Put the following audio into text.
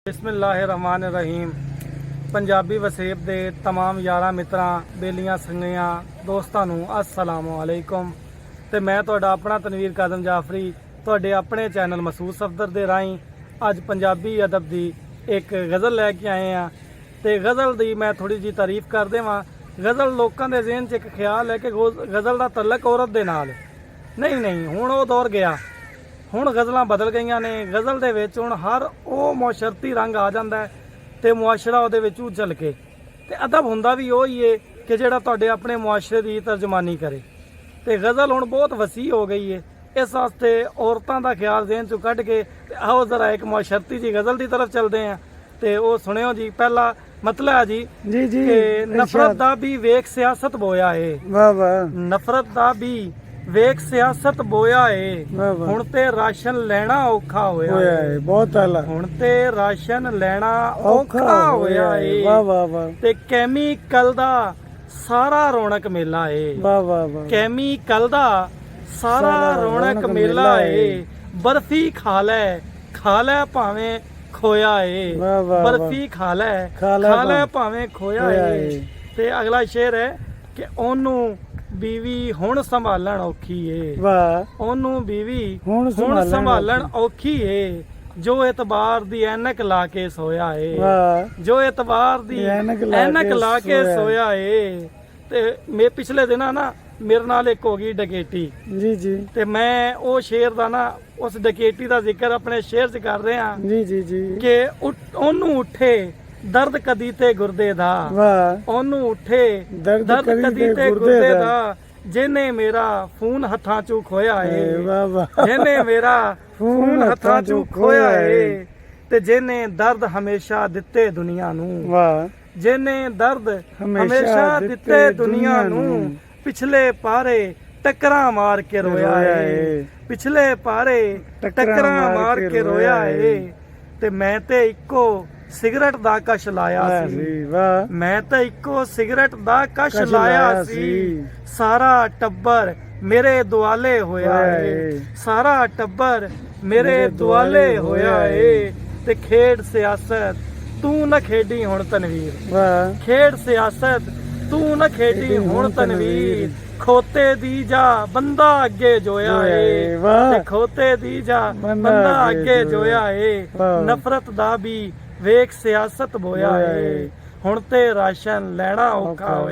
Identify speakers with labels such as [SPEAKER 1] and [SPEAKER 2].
[SPEAKER 1] बिस्मिल्लाहिर्रहमानिर्रहीम। पंजाबी वसेब दे तमाम यारा मित्रां बेलियां संगियां दोस्तां नूं अस्सलामु अलैकुम। ते मैं तुहाडा अपना तनवीर कादम जाफरी तुहाडे अपने चैनल महसूस सफदर दे राहीं अज पंजाबी अदब दी एक गज़ल लैके आए हैं। ते गज़ल दी मैं थोड़ी जी तारीफ कर देवां। गज़ल लोकां दे ज़हन च एक ख्याल है कि गज़ल दा तल्लक औरत दे नाल नहीं हुण ओह दौर गया। ਹੁਣ ਗਜ਼ਲਾਂ ਬਦਲ ਗਈਆਂ ਨੇ। ਗਜ਼ਲ ਦੇ ਵਿੱਚ ਹੁਣ ਹਰ ਉਹ ਮੁਆਸ਼ਰਤੀ ਰੰਗ ਆ ਜਾਂਦਾ ਹੈ ਤੇ ਮੁਆਸ਼ਰਾ ਉਹਦੇ ਵਿੱਚ ਉਜਲ ਕੇ ਤੇ ਅਦਬ ਹੁੰਦਾ ਵੀ ਉਹ ਹੀ ਏ ਕਿ ਜਿਹੜਾ ਤੁਹਾਡੇ ਆਪਣੇ ਮੁਆਸ਼ਰੇ ਦੀ ਤਰਜਮਾਨੀ ਕਰੇ। ਤੇ ਗਜ਼ਲ ਹੁਣ ਬਹੁਤ ਵਸੀ ਹੋ ਗਈ ਏ, ਇਸ ਵਾਸਤੇ ਔਰਤਾਂ ਦਾ ਖਿਆਲ ਜ਼ਿਹਨ ਚੋਂ ਕੱਢ ਕੇ ਤੇ ਆਓ ਜ਼ਰਾ ਇੱਕ ਮੁਆਸ਼ਰਤੀ ਜੀ ਗਜ਼ਲ ਦੀ ਤਰਫ ਚੱਲਦੇ ਆਂ ਤੇ ਉਹ ਸੁਣਿਓ ਜੀ। ਪਹਿਲਾ ਮਤਲਬ ਹੈ ਜੀ ਕਿ ਨਫ਼ਰਤ ਦਾ ਵੀ ਵੇਖ ਸਿਆਸਤ ਬੋਇਆ ਏ। ਵਾਹ ਵਾਹ। ਨਫ਼ਰਤ ਦਾ ਵੀ ਵੇਖ ਸਿਆਸਤ ਬੋਇਆ ਏ, ਹੁਣ ਤੇ ਰਾਸ਼ਨ ਲੈਣਾ ਔਖਾ ਹੋਇਆ ਏ। ਬਹੁਤ ਆਲਾ। ਹੁਣ ਤੇ ਰਾਸ਼ਨ ਲੈਣਾ ਔਖਾ ਹੋਇਆ ਏ। ਵਾਹ ਵਾਹ ਵਾਹ। ਤੇ ਕੈਮੀਕਲ ਦਾ ਸਾਰਾ ਰੌਣਕ ਮੇਲਾ ਏ। ਵਾਹ ਵਾਹ ਵਾਹ। ਕੈਮੀਕਲ ਦਾ ਸਾਰਾ ਰੌਣਕ ਮੇਲਾ ਏ। ਬਰਫੀ ਖਾ ਲੈ ਭਾਵੇਂ ਖੋਇਆ ਏ। ਬਰਫੀ ਖਾ ਲੈ ਭਾਵੇਂ ਖੋਇਆ ਏ। ਤੇ ਅਗਲਾ ਸ਼ੇਰ ਹੈ ਕਿ ਉਹਨੂੰ बीवी हुण संभालन औखी है। वाह। ओनू बीवी हुण संभालन औखी है, जो एतबार दी ऐनक ला के सोया है। वाह। जो एतबार दी ऐनक ला के सोया है। ते मैं पिछले दिन ना मेरे नाल एक हो गई डकैती जी ते मैं ओ शेर दा ना उस डकैती दा जिक्र अपने शेर च कर रहा जी कि ओनू उठे दर्द कदी ते गुरदे दा। ओनू उठे दर्द कदी ते गुरदे दा, जिन्ने मेरा खून हत्थां चों खोया है। जिन्ने मेरा खून हत्थां चों खोया है ते जिन्ने दर्द हमेशा दिते दुनिया नू। जिन्ने दर्द हमेशा दिते दुनिया नू, पिछले पारे टकरा मार के रोया है। पिछले पारे टकरा मार के रोया है। ते मैं ते इक्को सिगरेट दा कश लाया सी। मैं तो इको सिगरेट दा कश लाया सी। सारा टब्बर मेरे दुआले होया है। सारा टब्बर मेरे दुआले होया है। ते खेड सियासत तू न खेडी हुण तनवीर। खेड सियासत तू न खेडी हुण तनवीर, खोते दी जा बंदा अगे जोया है। खोते दी जा बंदा अगे जोया है। नफरत दा भी ਵੇਖ ਸਿਆਸਤ ਬੋਇਆ ਏ, ਹੁਣ ਤੇ ਰਾਸ਼ਨ ਲੈਣਾ ਔਖਾ ਹੋਇਆ।